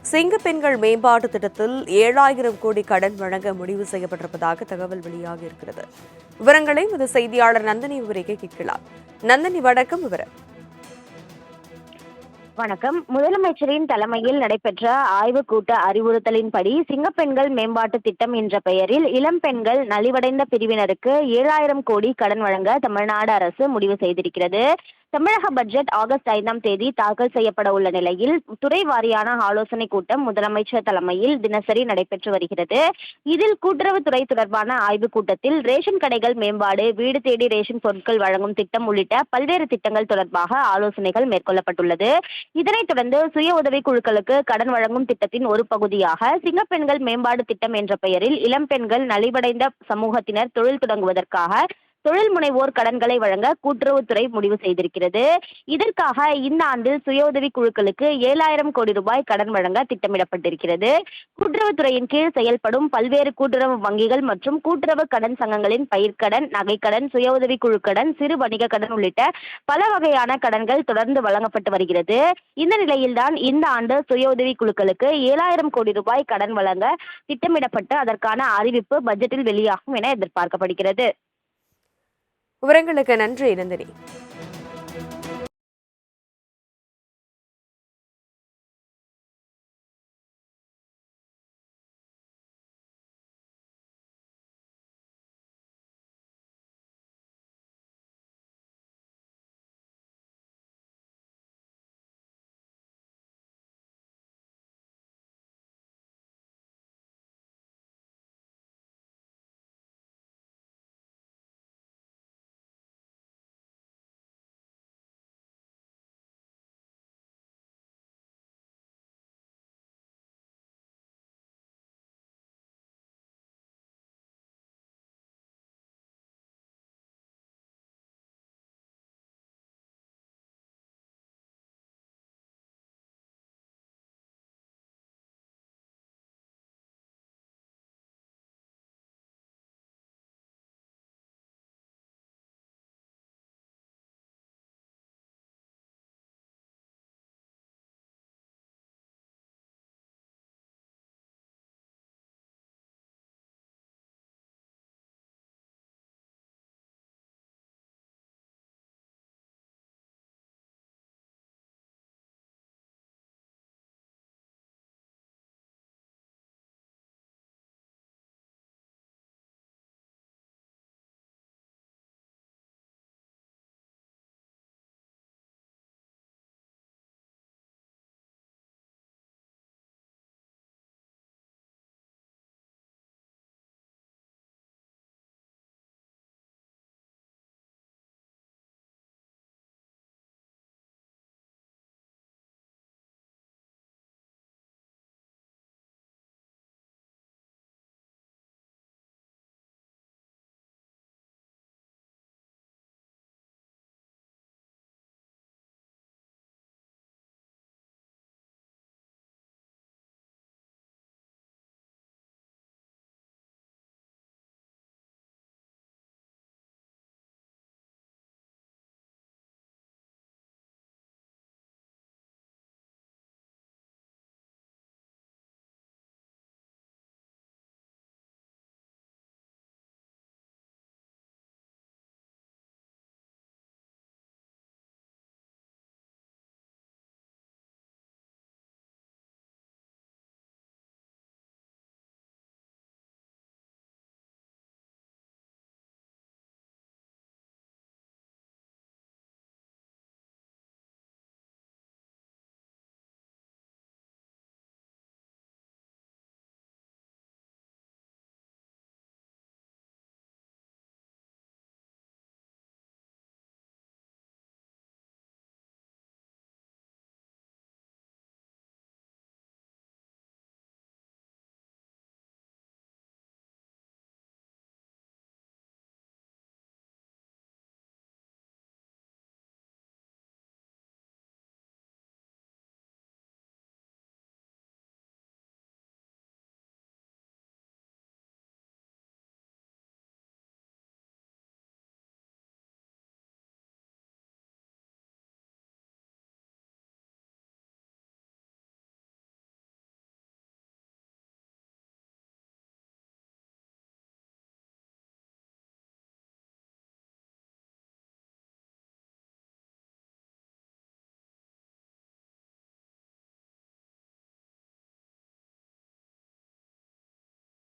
சிங்க பெண்கள் மேம்பாட்டு திட்டத்தில் 7,000 கோடி கடன் வழங்க முடிவு செய்யப்பட்டிருப்பதாக தகவல் வெளியாகி இருக்கிறது. விவரங்களை இந்த செய்தியாளர் நந்தினி விவரிக்க கேட்கலாம். நந்தினி, வணக்கம். வணக்கம். முதலமைச்சரின் தலைமையில் நடைபெற்ற ஆய்வுக் கூட்ட அறிவுறுத்தலின்படி சிங்கப்பெண்கள் மேம்பாட்டு திட்டம் என்ற பெயரில் இளம் பெண்கள் நலிவடைந்த பிரிவினருக்கு 7,000 கோடி கடன் வழங்க தமிழ்நாடு அரசு முடிவு செய்திருக்கிறது. தமிழக பட்ஜெட் ஆகஸ்ட் 5ஆம் தேதி தாக்கல் செய்யப்பட உள்ள நிலையில் துறை வாரியான ஆலோசனைக் கூட்டம் முதலமைச்சர் தலைமையில் தினசரி நடைபெற்று வருகிறது. இதில் கூட்டுறவுத்துறை தொடர்பான ஆய்வுக் கூட்டத்தில் ரேஷன் கடைகள் மேம்பாடு, வீடு தேடி ரேஷன் பொருட்கள் வழங்கும் திட்டம் உள்ளிட்ட பல்வேறு திட்டங்கள் தொடர்பாக ஆலோசனைகள் மேற்கொள்ளப்பட்டுள்ளது. இதனைத் தொடர்ந்து சுய உதவிக் குழுக்களுக்கு கடன் வழங்கும் திட்டத்தின் ஒரு பகுதியாக சிங்கப்பெண்கள் மேம்பாடு திட்டம் என்ற பெயரில் இளம் பெண்கள் நலிவடைந்த சமூகத்தினர் தொழில் தொடங்குவதற்காக தொழில் முனைவோர் கடன்களை வழங்க கூட்டுறவுத்துறை முடிவு செய்திருக்கிறது. இதற்காக இந்த ஆண்டில் சுய உதவி குழுக்களுக்கு 7,000 கோடி ரூபாய் கடன் வழங்க திட்டமிடப்பட்டிருக்கிறது. கூட்டுறவுத்துறையின் கீழ் செயல்படும் பல்வேறு கூட்டுறவு வங்கிகள் மற்றும் கூட்டுறவு கடன் சங்கங்களின் பயிர்க்கடன், நகைக்கடன், சுய உதவி குழு கடன், சிறு வணிக கடன் உள்ளிட்ட பல வகையான கடன்கள் தொடர்ந்து வழங்கப்பட்டு வருகிறது. இந்த நிலையில்தான் இந்த ஆண்டு சுய உதவி குழுக்களுக்கு 7,000 கோடி ரூபாய் கடன் வழங்க திட்டமிடப்பட்டு அதற்கான அறிவிப்பு பட்ஜெட்டில் வெளியாகும் என எதிர்பார்க்கப்படுகிறது. விவரங்களுக்கு நன்றி, நந்தினி.